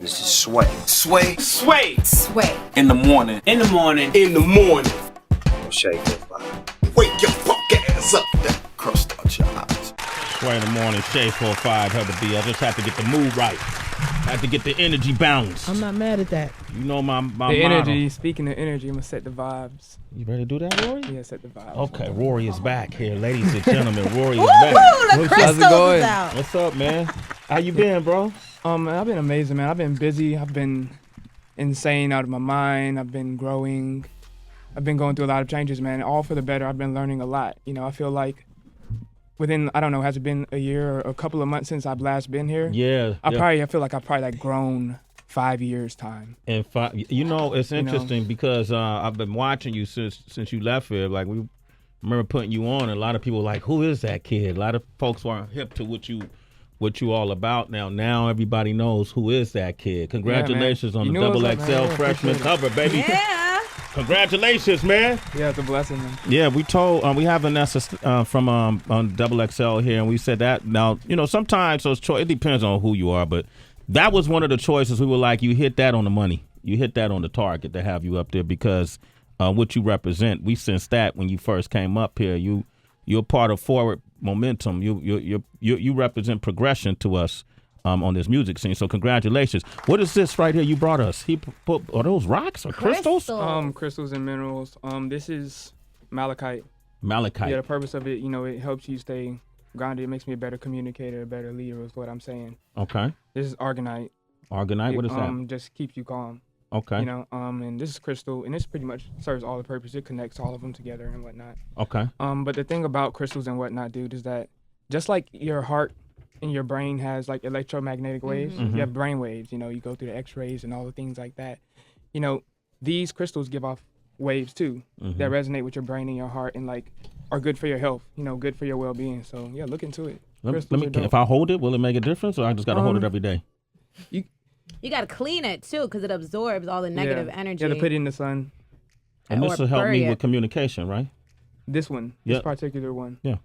This is Sway. Sway. Sway. Sway. In the morning. In the morning. In the morning. Shake your vibe. Wake your fuck ass up. That crust out your eyes. Sway in the morning, Shay 45, heard the B. I just have to get the mood right. Have to get the energy balance. I'm not mad at that. You know my The motto. energy. Speaking of energy, I'm gonna set the vibes. You ready to do that, Rory? Yeah, set the vibes. Okay, Raury is back here, ladies and gentlemen. Raury is Woo, back. the What's crystals going? is out. What's up, man? How you been, bro? I've been amazing, man. I've been busy. I've been insane out of my mind. I've been growing. I've been going through a lot of changes, man. All for the better. I've been learning a lot. You know, I feel like within, I don't know, has it been a year or a couple of months since I've last been here? Yeah. I feel like I've probably like grown 5 years time. And you know, it's interesting because I've been watching you since you left here. Like, we remember putting you on, and a lot of people were like, who is that kid? A lot of folks weren't hip to what you all about now. Now everybody knows who is that kid. Congratulations on the Double XL freshman cover, baby. Yeah. Congratulations, man. Yeah, it's a blessing, man. Yeah, we told we have Vanessa from on Double XL here, and we said that. Now, you know, sometimes those it depends on who you are, but that was one of the choices. We were like, you hit that on the money, you hit that on the target to have you up there because what you represent. We sensed that when you first came up here. You're part of forward momentum. You represent progression to us on this music scene. So congratulations. What is this right here you brought us? Are those rocks or crystals? Crystals and minerals. This is malachite. Malachite. Yeah, the purpose of it, you know, it helps you stay grounded. It makes me a better communicator, a better leader is what I'm saying. Okay. This is argonite. Argonite, what is that? Just keeps you calm. Okay. You know, and this is crystal, and this pretty much serves all the purpose. It connects all of them together and whatnot. Okay. But the thing about crystals and whatnot, dude, is that just like your heart and your brain has like electromagnetic waves, you have brain waves. You know, you go through the X-rays and all the things like that. You know, these crystals give off waves too that resonate with your brain and your heart and like are good for your health. You know, good for your well-being. So yeah, look into it. If I hold it, will it make a difference, or I just gotta hold it every day? You got to clean it, too, because it absorbs all the negative energy. You got to put it in the sun. And this will help me with communication, right? This one, this particular one. Yeah.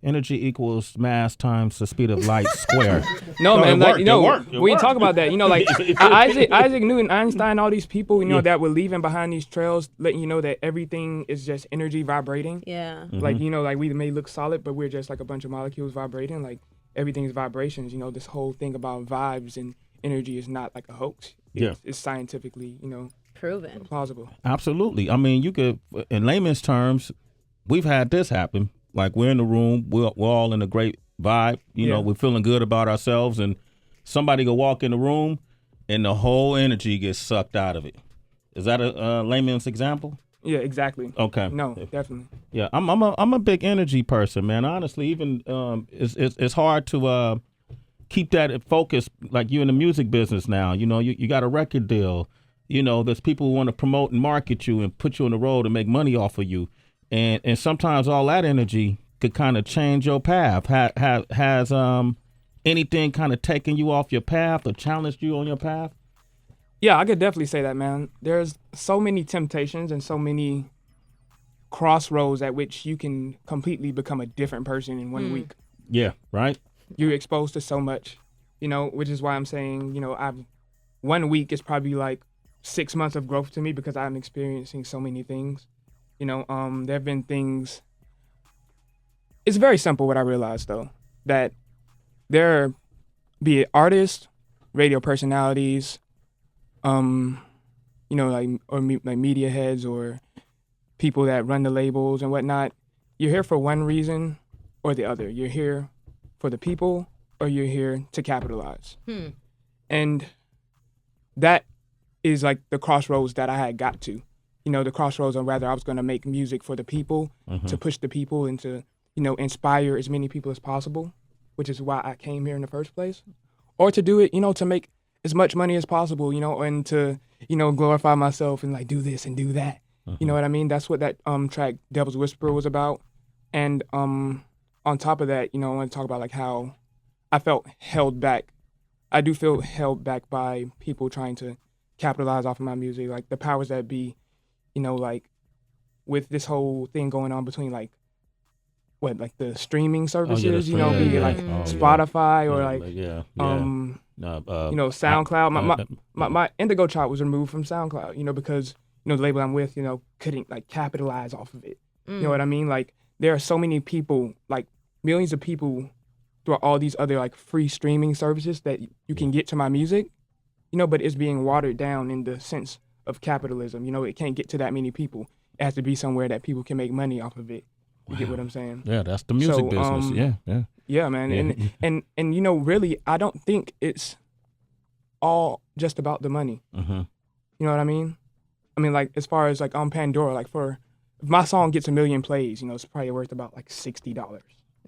Energy equals mass times the speed of light squared. No, man, like, worked. we talk about that. You know, like Isaac Newton, Einstein, all these people, you know, that were leaving behind these trails, letting you know that everything is just energy vibrating. Yeah. Like, you know, like we may look solid, but we're just like a bunch of molecules vibrating. Like everything is vibrations. You know, this whole thing about vibes and energy is not like a hoax. It's scientifically, you know, proven, plausible. Absolutely. I mean, you could, in layman's terms, we've had this happen. Like, we're in the room, we're all in a great vibe. You know, we're feeling good about ourselves, and somebody could walk in the room, and the whole energy gets sucked out of it. Is that a layman's example? Yeah, exactly. Okay. No, definitely. Yeah, I'm a big energy person, man. Honestly, even it's hard to keep that focus. Like, you in the music business now. You know, you got a record deal. You know, there's people who want to promote and market you and put you on the road and make money off of you. And sometimes all that energy could kind of change your path. Has anything kind of taken you off your path or challenged you on your path? Yeah, I could definitely say that, man. There's so many temptations and so many crossroads at which you can completely become a different person in 1 week. Yeah, right. You're exposed to so much, you know, which is why I'm saying, you know, 1 week is probably like 6 months of growth to me because I'm experiencing so many things. You know, there have been things. It's very simple what I realized, though, that there, be it artists, radio personalities, you know, like media heads or people that run the labels and whatnot, you're here for one reason or the other. You're here for the people or you're here to capitalize. And that is like the crossroads that I had got to. You know, the crossroads on whether I was going to make music for the people, to push the people and to, you know, inspire as many people as possible, which is why I came here in the first place, or to do it, you know, to make as much money as possible, you know, and to, you know, glorify myself and like do this and do that. You know what I mean? That's what that track Devil's Whisper was about. And on top of that, you know, I want to talk about like how I felt held back. I do feel held back by people trying to capitalize off of my music, like the powers that be. You know, like with this whole thing going on between like like the streaming services, the you know, streaming, be it yeah. like Oh, yeah. Spotify or like yeah. you know, SoundCloud. My Indigo Chart was removed from SoundCloud, you know, because, you know, the label I'm with, you know, couldn't like capitalize off of it. You know what I mean? Like there are so many people, like millions of people through all these other like free streaming services that you can get to my music, you know, but it's being watered down in the sense of capitalism. You know, it can't get to that many people. It has to be somewhere that people can make money off of it. You get what I'm saying? Yeah, that's the music business. Yeah. Yeah, man. Yeah. And you know, really, I don't think it's all just about the money. Mm-hmm. You know what I mean? I mean, like as far as like on Pandora, like if my song gets 1 million plays, you know, it's probably worth about like $60.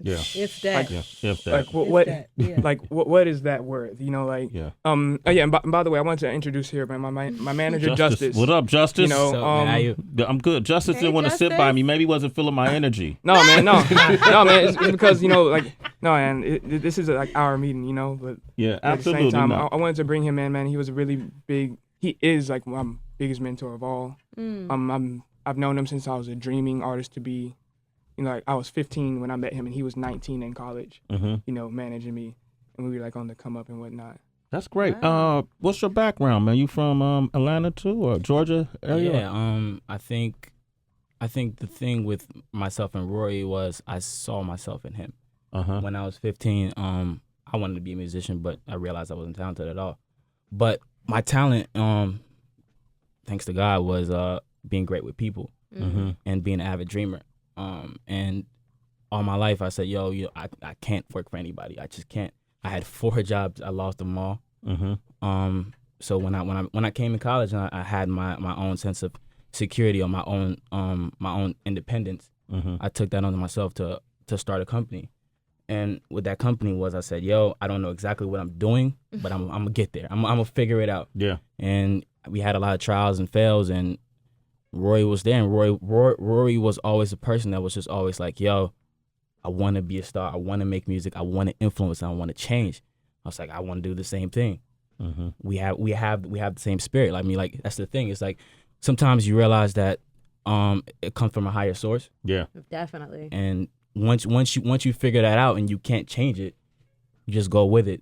Yeah. If that. Yeah. If that. Like If what that, yeah. like what is that worth? You know, like Yeah. oh yeah, and by the way, I wanted to introduce here, man, my manager Justice. What up, Justice? You know, So, man, how you? I'm good. Justice Hey, didn't want to sit by Justice. me. Maybe he wasn't feeling my energy. No, man, no, no, man. It's because, you know, like no, man. This is like our meeting, you know, but Yeah, at the same absolutely. time, not. I wanted to bring him in, man. He was a really big. He is like my biggest mentor of all. I've known him since I was a dreaming artist to be. You know, like I was 15 when I met him, and he was 19 in college. Mm-hmm. You know, managing me, and we were like on the come up and whatnot. That's great. What's your background, man? You from Atlanta too, or Georgia area? Yeah, I think the thing with myself and Raury was I saw myself in him. Uh-huh. When I was 15, I wanted to be a musician, but I realized I wasn't talented at all. But my talent, thanks to God, was being great with people and being an avid dreamer. And all my life I said, I can't work for anybody. I just can't. I had 4 jobs. I lost them all. Mm-hmm. So when I came in college and I had my own sense of security or my own independence, I took that onto myself to start a company. And what that company was, I said, I don't know exactly what I'm doing, but I'm gonna get there. I'm gonna figure it out. Yeah. And we had a lot of trials and fails, and Raury was there, and Raury was always a person that was just always like, I want to be a star. I want to make music. I want to influence. And I want to change. I was like, I want to do the same thing. Mm-hmm. We have the same spirit. I mean, like that's the thing. It's like sometimes you realize that it comes from a higher source. Yeah. Definitely. And once you figure that out and you can't change it, you just go with it.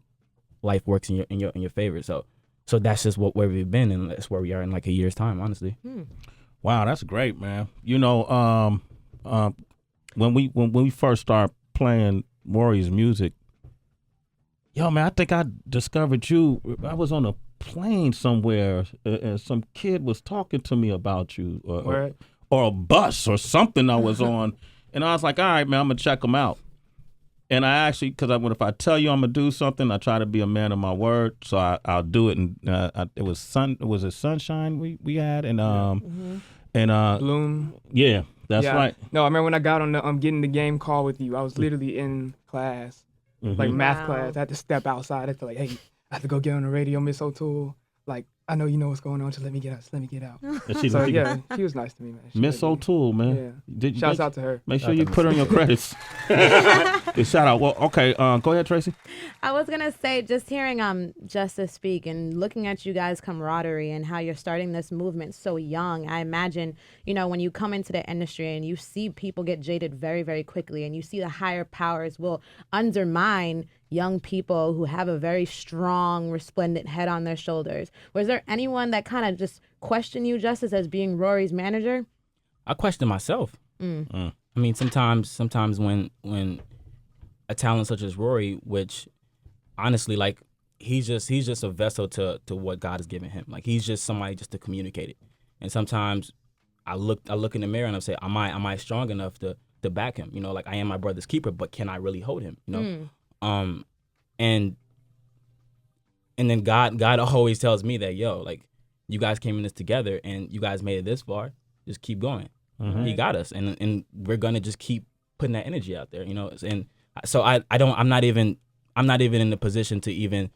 Life works in your favor. So that's just where we've been, and that's where we are in like a year's time, honestly. Wow, that's great, man. You know, when we first started playing Raury's music, man, I think I discovered you. I was on a plane somewhere, and some kid was talking to me about you, or a bus or something I was on, and I was like, all right, man, I'm gonna check them out. And I actually, because if I tell you I'm gonna do something, I try to be a man of my word, so I'll do it. And it was Sunshine we had, and and Bloom. yeah, that's right. No, I remember when I got on the getting the game call with you. I was literally in class, like math Wow. class. I had to step outside. I had to like, hey, I have to go get on the radio, Miss O'Toole. Like, I know you know what's going on. Just let me get out. Just let me get out. And she- So yeah, she was nice to me, man. She Miss really- O'Toole, man. Yeah. Did you Shouts out to her. Make sure you put her on your credits. Yeah, shout out. Well, okay, go ahead, Tracy. I was gonna say, just hearing Justice speak and looking at you guys' camaraderie and how you're starting this movement so young, I imagine, when you come into the industry and you see people get jaded very, very quickly, and you see the higher powers will undermine young people who have a very strong, resplendent head on their shoulders. Was there anyone that kind of just questioned you, Justice, as being Raury's manager? I question myself. I mean, sometimes when a talent such as Raury, which honestly, like he's just a vessel to what God has given him. Like he's just somebody just to communicate it. And sometimes I look in the mirror and I say, am I strong enough to back him? Like I am my brother's keeper, but can I really hold him? And then God always tells me that, like you guys came in this together and you guys made it this far. Just keep going. He got us, and we're gonna just keep putting that energy out there, And so I'm not even in the position to even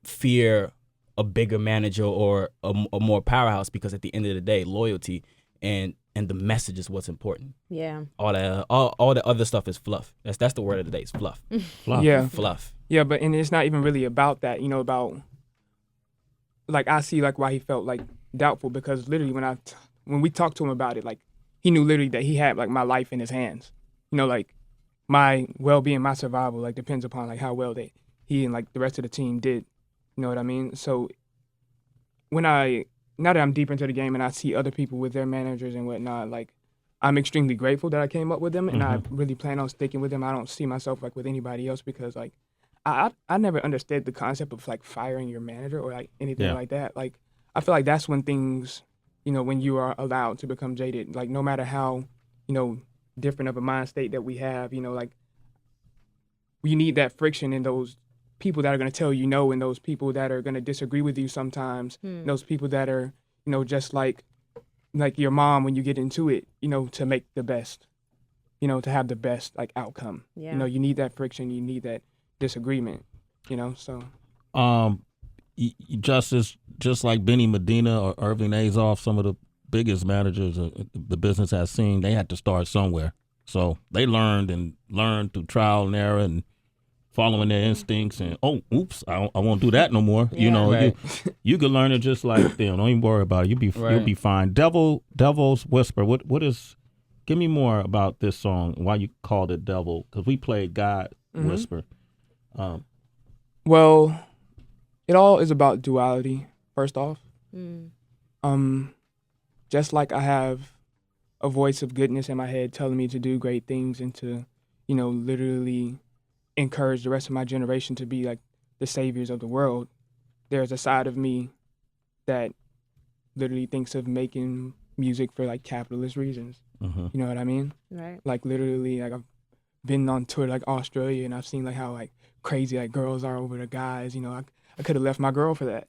fear a bigger manager or a more powerhouse, because at the end of the day, loyalty and the message is what's important. Yeah. All the other stuff is fluff. That's the word of the day. Is fluff. Fluff. Yeah. Fluff. Yeah, but and it's not even really about that, about like I see like why he felt like doubtful, because literally when we talked to him about it, like he knew literally that he had like my life in his hands. Like my well-being, my survival, like depends upon like how well he and like the rest of the team did. You know what I mean? So now that I'm deep into the game and I see other people with their managers and whatnot, like I'm extremely grateful that I came up with them, and I really plan on sticking with them. I don't see myself like with anybody else because like I never understood the concept of like firing your manager or like anything like that. Like I feel like that's when things, when you are allowed to become jaded, like no matter how, different of a mind state that we have, like we need that friction in those people that are going to tell you no, and those people that are going to disagree with you sometimes, those people that are, just like your mom when you get into it, to make the best, to have the best like outcome. Yeah. You need that friction, you need that disagreement, so. Justice, just like Benny Medina or Irving Azoff, some of the biggest managers the business has seen, they had to start somewhere. So they learned through trial and error and following their instincts and, I won't do that no more. Yeah. You can learn it just like them. Don't even worry about it. You'll be fine. Devil's Whisper. What is? Give me more about this song. Why you called it Devil? Because we played God Whisper. Well, it all is about duality. First off, just like I have a voice of goodness in my head telling me to do great things and to, literally encourage the rest of my generation to be like the saviors of the world, there's a side of me that literally thinks of making music for like capitalist reasons. You know what I mean? Right. Like literally, like I've been on tour like Australia and I've seen like how like crazy like girls are over the guys. I could have left my girl for that.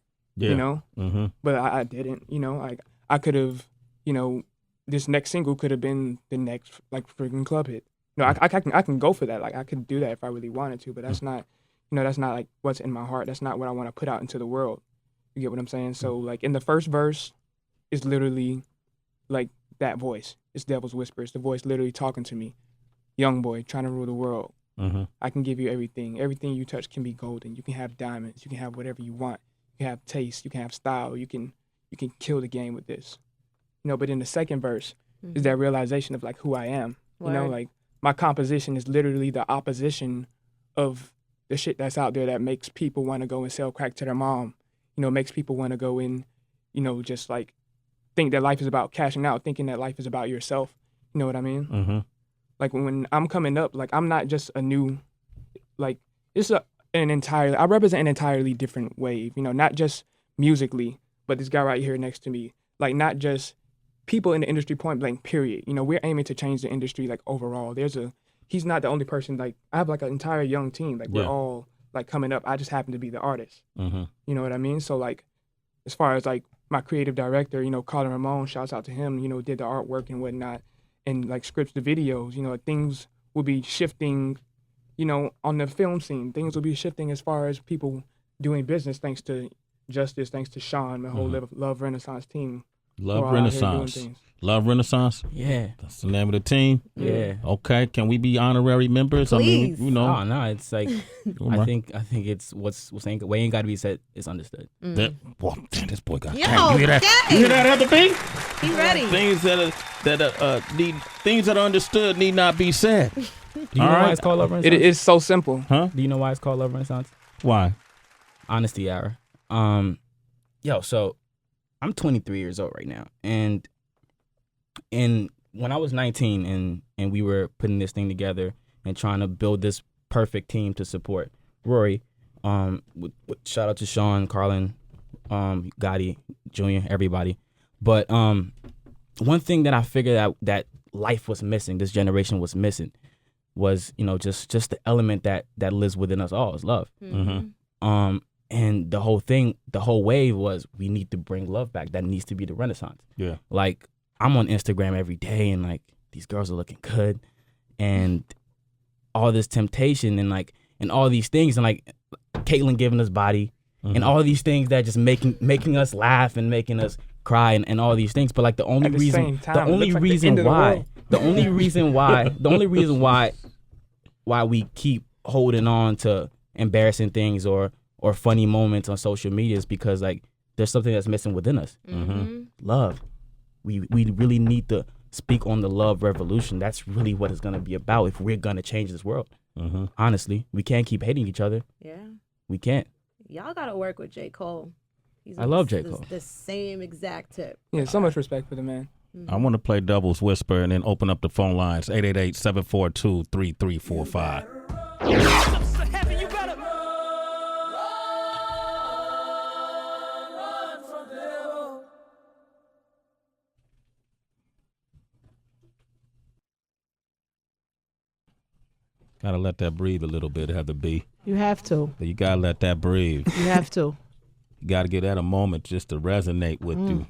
But I didn't. Like I could have. This next single could have been the next like freaking club hit. I can go for that. Like I could do that if I really wanted to, but that's not, that's not like what's in my heart. That's not what I want to put out into the world. You get what I'm saying? So like in the first verse, it's literally like that voice. It's Devil's Whisper. It's the voice literally talking to me. Young boy trying to rule the world. I can give you everything. Everything you touch can be golden. You can have diamonds. You can have whatever you want. You can have taste. You can have style. You can kill the game with this. But in the second verse is that realization of like who I am. Word. Like my composition is literally the opposition of the shit that's out there that makes people want to go and sell crack to their mom. Makes people want to go and, just like think that life is about cashing out, thinking that life is about yourself. You know what I mean? Like when I'm coming up, like I'm not just a new, like it's I represent an entirely different wave. Not just musically, but this guy right here next to me, like not just people in the industry point blank period. We're aiming to change the industry like overall. He's not the only person. Like I have like an entire young team. Like we're all like coming up. I just happen to be the artist. You know what I mean? So like as far as like my creative director, Colin Ramon, shouts out to him, did the artwork and whatnot and like scripts the videos, things will be shifting, on the film scene. Things will be shifting as far as people doing business thanks to Justice, thanks to Sean, the whole Love Renaissance team. Love Renaissance. Love Renaissance? Yeah. That's the name of the team? Yeah. Okay. Can we be honorary members? Please. I mean, Oh, no, it's like, I think it's what's way ain't got to be said is understood. Damn, this boy got Yo, damn, you hear that? okay. You hear that, Heather B? He ready. Things that are understood need not be said. Do you know why it's called Love Renaissance? It is so simple. Huh? Do you know why it's called Love Renaissance? Why? Honesty hour. So I'm 23 years old right now, and when I was 19 and we were putting this thing together and trying to build this perfect team to support Raury, shout out to Sean, Carlin, Gotti, Jr., everybody. But one thing that I figured out that life was missing, this generation was missing, was just the element that lives within us all is love. And the whole wave was we need to bring love back. That needs to be the Renaissance. Yeah. Like I'm on Instagram every day and like these girls are looking good and all this temptation and all these things and like Caitlyn giving us body and all these things that just making us laugh and making us cry and all these things. But like the only reason why we keep holding on to embarrassing things or funny moments on social media is because like there's something that's missing within us. Love. We really need to speak on the love revolution. That's really what it's gonna be about if we're gonna change this world. Honestly, we can't keep hating each other. Yeah. We can't. Y'all got to work with J. Cole. He's I love J. Cole. The same exact tip. Yeah, so much respect for the man. I want to play Devil's Whisper and then open up the phone lines, 888-742-3345. Gotta let that breathe a little bit, Heather B. You have to. You gotta let that breathe. You have to. You gotta give that a moment just to resonate with you.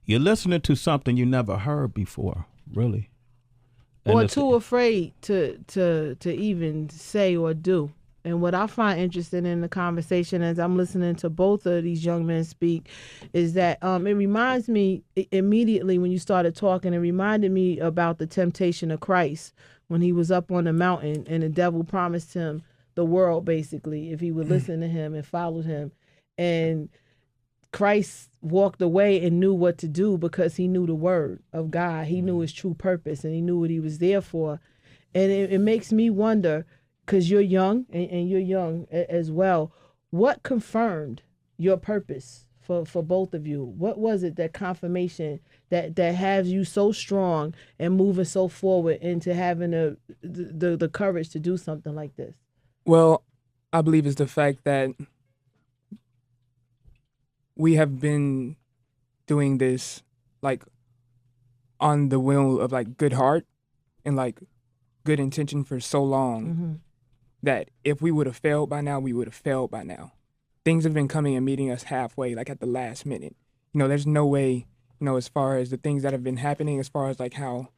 You're listening to something you never heard before, really. Or too afraid to even say or do. And what I find interesting in the conversation as I'm listening to both of these young men speak is that it reminds me immediately when you started talking, it reminded me about the temptation of Christ when he was up on the mountain and the devil promised him the world, basically, if he would listen to him and followed him. And Christ walked away and knew what to do because he knew the word of God. He knew his true purpose and he knew what he was there for. And it makes me wonder, because you're young and you're young as well, what confirmed your purpose for both of you? What was it, that confirmation that has you so strong and moving so forward into having the courage to do something like this? Well, I believe it's the fact that we have been doing this like on the will of like good heart and like good intention for so long that if we would have failed by now, we would have failed by now. Things have been coming and meeting us halfway, like at the last minute. You know, there's no way, you know, as far as the things that have been happening, as far as like how,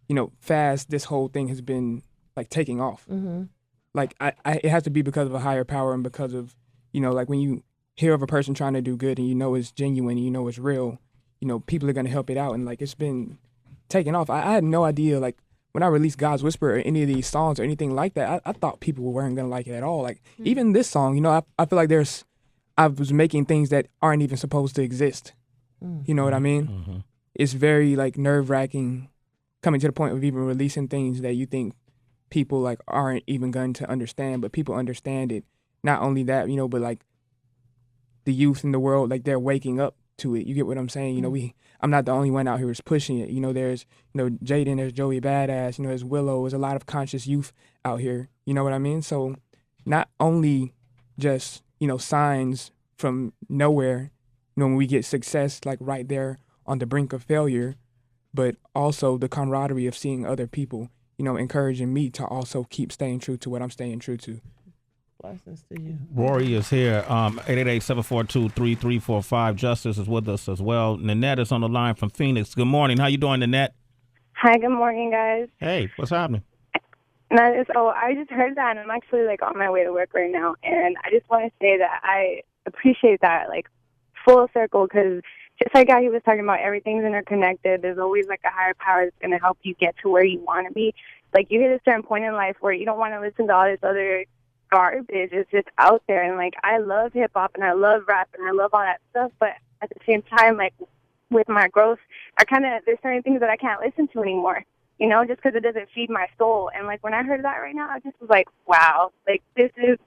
you know, fast this whole thing has been like taking off. Like it has to be because of a higher power and because of, you know, like when you hear of a person trying to do good and you know it's genuine and you know it's real, you know, people are going to help it out. And like it's been taking off. I had no idea, like when I released God's Whisper or any of these songs or anything like that, I thought people weren't going to like it at all. Like even this song, you know, I feel like I was making things that aren't even supposed to exist. You know what I mean? It's very like nerve wracking coming to the point of even releasing things that you think people like aren't even going to understand, but people understand it. Not only that, you know, but like the youth in the world, like they're waking up to it. You get what I'm saying? You know, I'm not the only one out here who's pushing it. You know, there's, you know, Jaden, there's Joey Badass, you know, there's Willow, there's a lot of conscious youth out here. You know what I mean? So not only just, you know, signs from nowhere, you know, when we get success like right there on the brink of failure, but also the camaraderie of seeing other people, you know, encouraging me to also keep staying true to what I'm staying true to. Blessings to you. Raury is here. 888-742-3345. Justice is with us as well. Nanette is on the line from Phoenix. Good morning. How you doing, Nanette? Hi, good morning, guys. Hey, what's happening? I just heard that, and I'm actually like on my way to work right now, and I just want to say that I appreciate that, like full circle, because just like how he was talking about, everything's interconnected. There's always like a higher power that's going to help you get to where you want to be. Like you hit a certain point in life where you don't want to listen to all this other garbage. It's just out there, and like I love hip hop and I love rap and I love all that stuff, but at the same time, like with my growth, there's certain things that I can't listen to anymore, you know, just because it doesn't feed my soul. And like when I heard that right now, I just was like, wow, like this is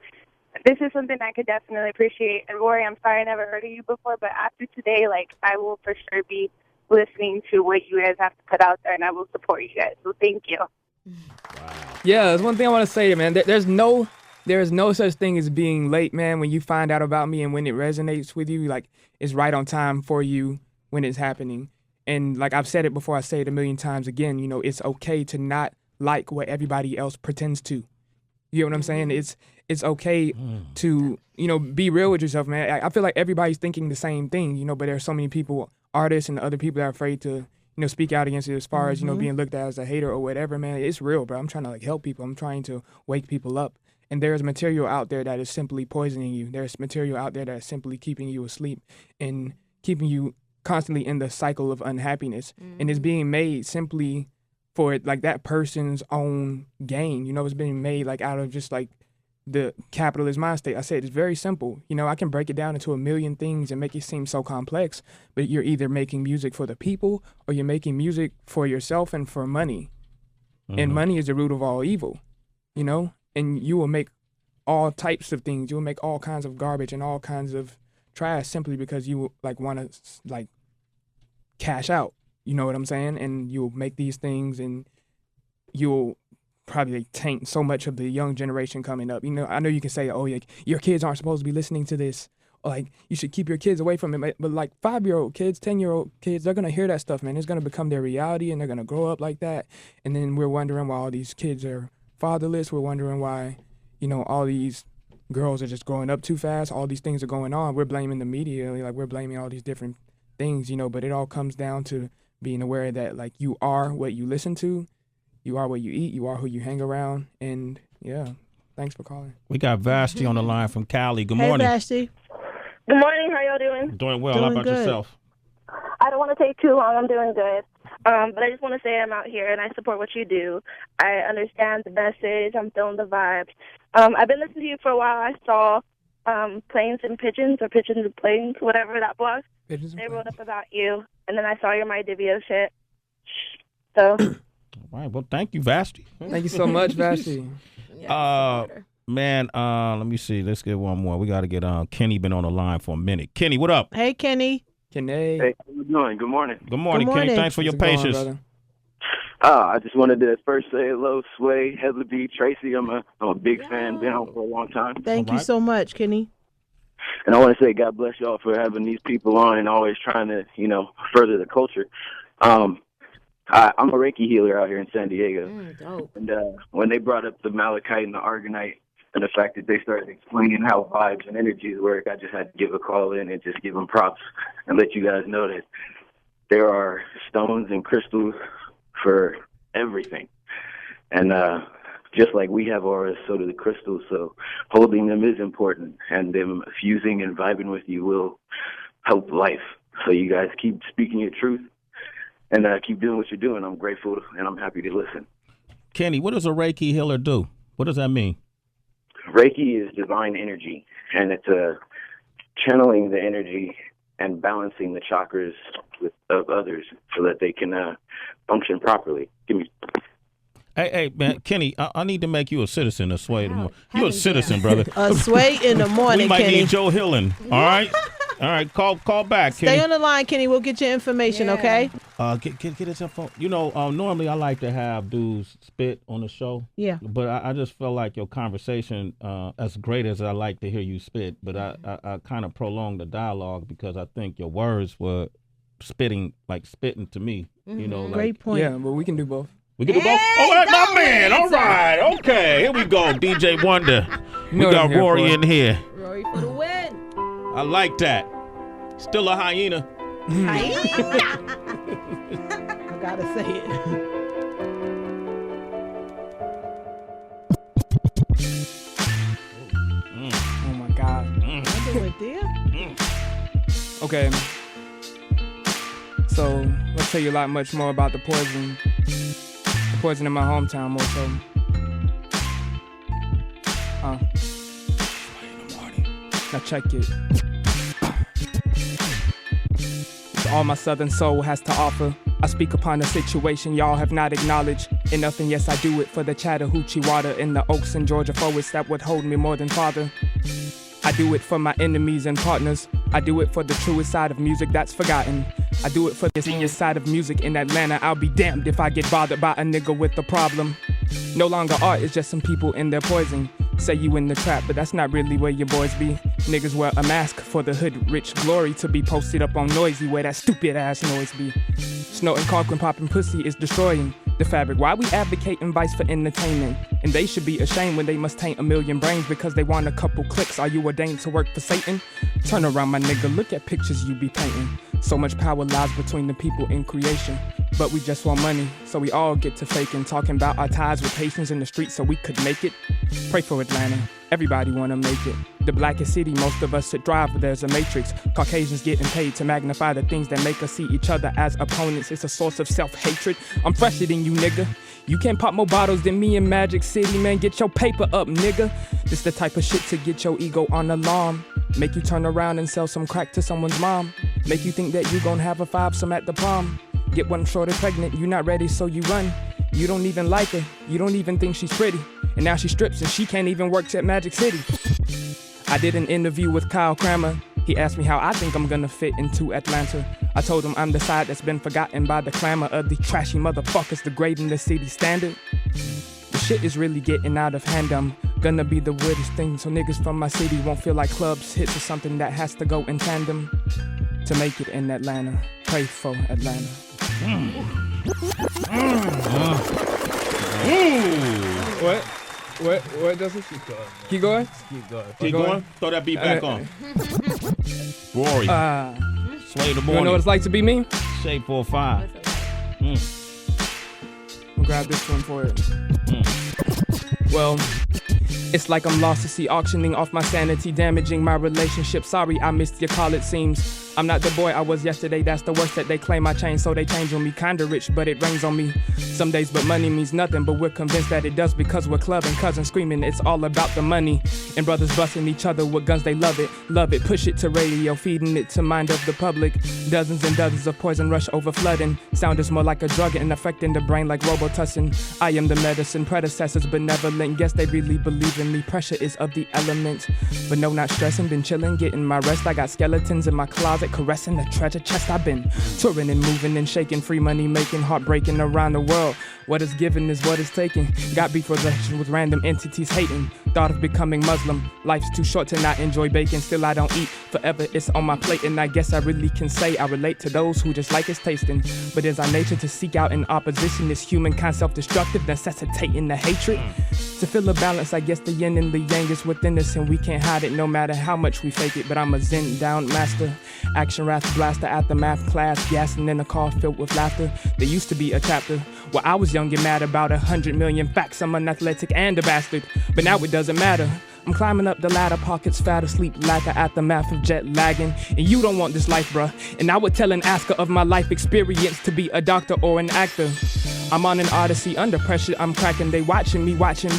something I could definitely appreciate. And Raury, I'm sorry I never heard of you before, but after today, like I will for sure be listening to what you guys have to put out there, and I will support you guys. So thank you. Wow. Yeah, there's one thing I want to say, man. There is no such thing as being late, man. When you find out about me and when it resonates with you, like it's right on time for you when it's happening. And like I've said it before, I say it a million times again, you know, it's okay to not like what everybody else pretends to. You get what I'm saying? It's okay to, you know, be real with yourself, man. I feel like everybody's thinking the same thing, you know, but there's so many people, artists and other people that are afraid to, you know, speak out against it as far as, you know, being looked at as a hater or whatever, man. It's real, bro. I'm trying to like help people. I'm trying to wake people up. And there's material out there that is simply poisoning you. There's material out there that is simply keeping you asleep and keeping you constantly in the cycle of unhappiness. And it's being made simply for like that person's own gain. You know, it's being made like out of just like the capitalist mind state. I said it's very simple. You know, I can break it down into a million things and make it seem so complex, but you're either making music for the people or you're making music for yourself and for money. And money is the root of all evil, you know? And you will make all types of things. You will make all kinds of garbage and all kinds of trash simply because you like want to like cash out. You know what I'm saying? And you'll make these things and you'll probably taint so much of the young generation coming up. You know, I know you can say, oh, yeah, your kids aren't supposed to be listening to this. Or like, you should keep your kids away from it. But like 5-year-old kids, 10-year-old kids, they're going to hear that stuff, man. It's going to become their reality and they're going to grow up like that. And then we're wondering why all these kids are fatherless. We're wondering why, you know, all these girls are just growing up too fast. All these things are going on. We're blaming the media. Like, we're blaming all these different things, you know, but it all comes down to being aware that, like, you are what you listen to. You are what you eat. You are who you hang around. And, yeah, thanks for calling. We got Vashti on the line from Cali. Good Hey, morning. Vashti. Good morning. How y'all doing? Doing well. Doing How about good. yourself? I don't want to take too long. I'm doing good. But I just want to say I'm out here and I support what you do. I understand the message. I'm feeling the vibes. I've been listening to you for a while. I saw Planes and Pigeons or Pigeons and Planes, whatever that blog. They wrote up about you. And then I saw your My Divio shit. So... All right. Well, thank you, Vashti. Thank you so much, Vashti. Man, let me see. Let's get one more. We got to get Kenny been on the line for a minute. Kenny, what up? Hey, Kenny. Kenny. Hey, how you doing? Good morning. Good morning, Good Kenny. morning. Thanks for your How's it going, patience. brother? I just wanted to first say hello, Sway, Heather B, Tracy. I'm a big fan. Been on for a long time. Thank All you right. so much, Kenny. And I want to say God bless y'all for having these people on and always trying to, you know, further the culture. I'm a Reiki healer out here in San Diego. Dope. And when they brought up the Malachite and the Argonite and the fact that they started explaining how vibes and energies work, I just had to give a call in and just give them props and let you guys know that there are stones and crystals for everything. And just like we have auras, so do the crystals. So holding them is important, and them fusing and vibing with you will help life. So you guys keep speaking your truth and keep doing what you're doing. I'm grateful and I'm happy to listen. Kenny, what does a Reiki healer do? What does that mean? Reiki is divine energy, and it's channeling the energy and balancing the chakras of others so that they can function properly. Give me. Hey, man, Kenny, I need to make you a citizen of Sway tomorrow. You're a Heaven citizen, brother. Sway in the morning, We might Kenny. need Joe Hillen. All right? All right, call back, Stay Kenny. on the line, Kenny. We'll get your information, Yeah. okay? Get his info. You know, normally I like to have dudes spit on the show. Yeah. But I just felt like your conversation, as great as I like to hear you spit, but I kind of prolonged the dialogue because I think your words were spitting to me. You know, like, Great point. Yeah, but we can do both. we can do both. All right, my man. All right. Okay. Here we go. DJ Wonder. You We know what got I'm here Raury for. in here. Raury for the win. I like that. Still a hyena. I gotta say it. Oh, my God. Right there. Okay. So let's tell you a lot much more about the poison. The poison in my hometown more so. Now check it. It's all my southern soul has to offer. I speak upon a situation y'all have not acknowledged enough, and yes, I do it for the Chattahoochee water in the oaks and Georgia forests that would hold me more than father. I do it for my enemies and partners. I do it for the truest side of music that's forgotten. I do it for the genius side of music in Atlanta. I'll be damned if I get bothered by a nigga with a problem. No longer art, it's just some people in their poison. Say you in the trap, but that's not really where your boys be. Niggas wear a mask for the hood rich glory to be posted up on noisy where that stupid ass noise be. Snorting conk and popping pussy is destroying the fabric. Why we advocating vice for entertainment? And they should be ashamed when they must taint a million brains because they want a couple clicks. Are you ordained to work for Satan? Turn around, my nigga, look at pictures you be painting. So much power lies between the people in creation. But we just want money, so we all get to faking. Talking about our ties with patience in the streets so we could make it. Pray for Atlanta, everybody wanna make it. The blackest city, most of us should thrive, but there's a matrix. Caucasians getting paid to magnify the things that make us see each other as opponents. It's a source of self-hatred. I'm fresher than you, nigga. You can't pop more bottles than me in Magic City, man. Get your paper up, nigga. This the type of shit to get your ego on alarm. Make you turn around and sell some crack to someone's mom. Make you think that you gon' have a five-some at the prom. Get one shorty pregnant, you not ready, so you run. You don't even like her, you don't even think she's pretty. And now she strips and she can't even work at Magic City. I did an interview with Kyle Kramer. He asked me how I think I'm gonna fit into Atlanta. I told him I'm the side that's been forgotten by the clamor of the trashy motherfuckers degrading the city standard. The shit is really getting out of hand. I'm gonna be the weirdest thing so niggas from my city won't feel like clubs hits or something that has to go in tandem to make it in Atlanta. Pray for Atlanta. What does it? Keep going? Keep going? Throw that beat back on. Raury. Sway the morning. You wanna know what it's like to be me? Shade 4-5. I'll grab this one for it. Well, it's like I'm lost to sea, auctioning off my sanity, damaging my relationship. Sorry, I missed your call, it seems. I'm not the boy I was yesterday, that's the worst that they claim I changed, so they change on me. Kinda rich, but it rains on me some days, but money means nothing. But we're convinced that it does because we're clubbing, cousins screaming it's all about the money. And brothers busting each other with guns, they love it. Push it to radio, feeding it to mind of the public. Dozens and dozens of poison rush over flooding. Sound is more like a drug and affecting the brain like Robitussin. I am the medicine, predecessors benevolent. Guess they really believe in me, pressure is of the element. But no, not stressing, been chilling, getting my rest. I got skeletons in my closet, caressing the treasure chest. I've been touring and moving and shaking, free money making, heartbreaking around the world. What is given is what is taken. Got beef relations with random entities hating. Thought of becoming Muslim. Life's too short to not enjoy bacon. Still I don't eat. Forever it's on my plate. And I guess I really can say I relate to those who just like it's tasting. But it's our nature to seek out in opposition. This humankind self-destructive, necessitating the hatred. To feel a balance, I guess the yin and the yang is within us. And we can't hide it no matter how much we fake it. But I'm a zen down master. Action wrath blaster at the math class. Gassing in a car filled with laughter. There used to be a chapter where I was young and mad about 100 million facts. I'm unathletic and a bastard, but now it doesn't matter. I'm climbing up the ladder, pockets fat asleep, lacquer at the math of jet lagging. And you don't want this life, bruh. And I would tell an asker of my life experience to be a doctor or an actor. I'm on an odyssey, under pressure, I'm cracking. They watching me, watching.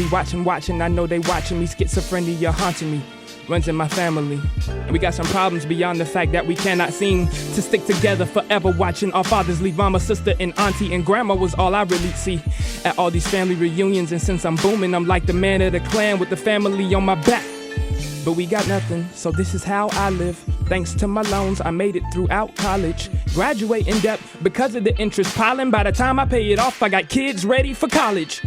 I know they watching me, schizophrenia haunting me. Runs in my family. And we got some problems beyond the fact that we cannot seem to stick together forever, watching our fathers leave. Mama, sister, and auntie, and grandma was all I really see at all these family reunions. And since I'm booming, I'm like the man of the clan with the family on my back. But we got nothing, so this is how I live. Thanks to my loans, I made it throughout college. Graduate in debt because of the interest piling. By the time I pay it off, I got kids ready for college.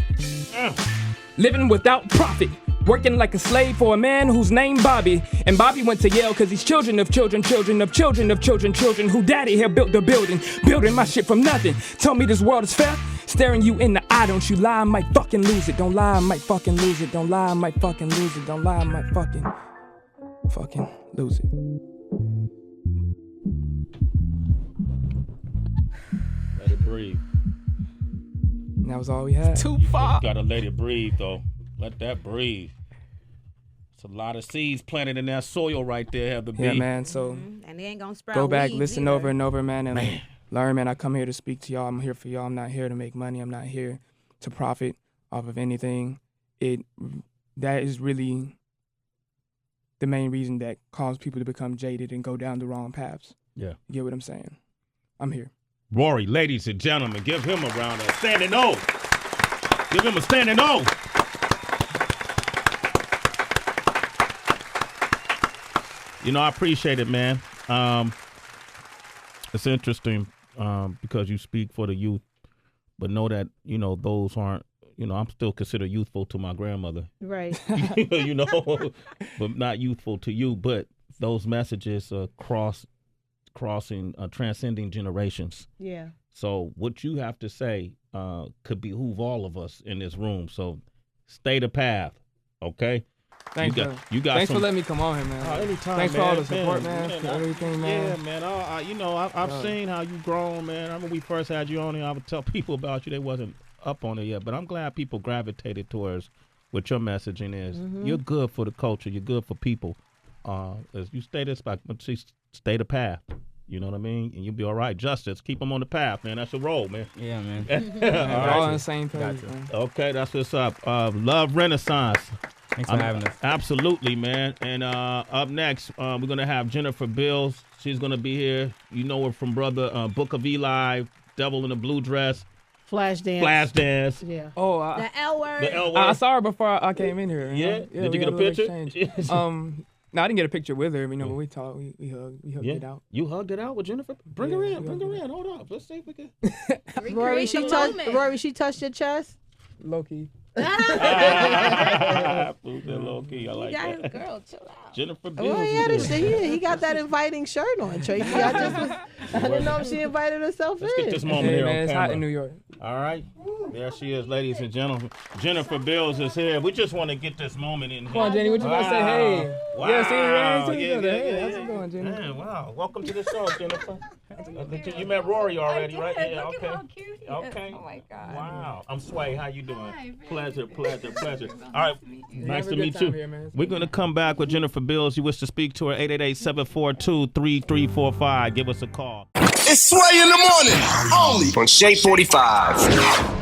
Living without profit. Working like a slave for a man who's named Bobby. And Bobby went to Yale cause he's children of children who daddy here built the building. Building my shit from nothing. Tell me this world is fair. Staring you in the eye, don't you lie, I might fucking lose it. Don't lie, I might fucking lose it. Don't lie, I might fucking lose it. Don't lie, I might fucking lose it. Let it breathe. And that was all we had. Too far. You gotta let it breathe though. Let that breathe. It's a lot of seeds planted in that soil right there, have the Yeah, bee. man, so And they ain't gonna sprout go back, weeds listen either. over and over, man, and learn, man. I come here to speak to y'all. I'm here for y'all. I'm not here to make money. I'm not here to profit off of anything. That is really the main reason that caused people to become jaded and go down the wrong paths. Yeah. You get what I'm saying? I'm here. Raury, ladies and gentlemen, give him a round of standing O. Give him a standing O. You know, I appreciate it, man. It's interesting because you speak for the youth, but know that, you know, those aren't, you know, I'm still considered youthful to my grandmother. Right. You know, but not youthful to you. But those messages are crossing, transcending generations. Yeah. So what you have to say could behoove all of us in this room. So stay the path, okay? Thanks, Thanks for letting me come on here, man. Anytime, Thanks for man. all the support, man. Man, For everything, man. Yeah, man. You know, I've seen how you've grown, man. I remember we first had you on here, I would tell people about you. They wasn't up on it yet, but I'm glad people gravitated towards what your messaging is. Mm-hmm. You're good for the culture. You're good for people. As you stay the path. You know what I mean? And you'll be all right. Justice, keep them on the path, man. That's your role, man. Yeah, man. All on the same page, man. Okay, that's what's up. Love Renaissance. Thanks for having us. Absolutely, man. And up next, we're going to have Jennifer Bills. She's going to be here. You know her from Brother Book of Eli, Devil in a Blue Dress. Flashdance. Yeah. Oh, The L word. The L word. I saw her before I came in here. Yeah? Did you we get a had little picture? exchange. No, I didn't get a picture with her. You know, but we talked. We hugged it out. You hugged it out with Jennifer? Bring her in. Hold up. Let's see if we can. Rory, she touched your chest? Low key. Low key. I like that. Girl, chill out. Jennifer Bills. Well, he got that inviting shirt on, Tracy. I didn't know if she invited herself Let's in. get this moment here on It's camera. hot in New York. All right. There she is, ladies and gentlemen. Jennifer Bills is here. We just want to get this moment in here. Come on, Jenny. What you about to say? Hey. Wow. Yeah, see, right? Yeah. How's it going, Jenny? Man, wow. Welcome to the show, Jennifer. You met Raury already, right? Yeah, Look okay. at how cute he is. Okay. Oh my God. Wow. I'm Sway. How you doing? Hi, Pleasure. All right. Nice Have a to good meet time you. here, man. We're going to come back with Jennifer Bills. You wish to speak to her, 888-742-3345. Give us a call. It's Sway in the morning. Only On Shade 45.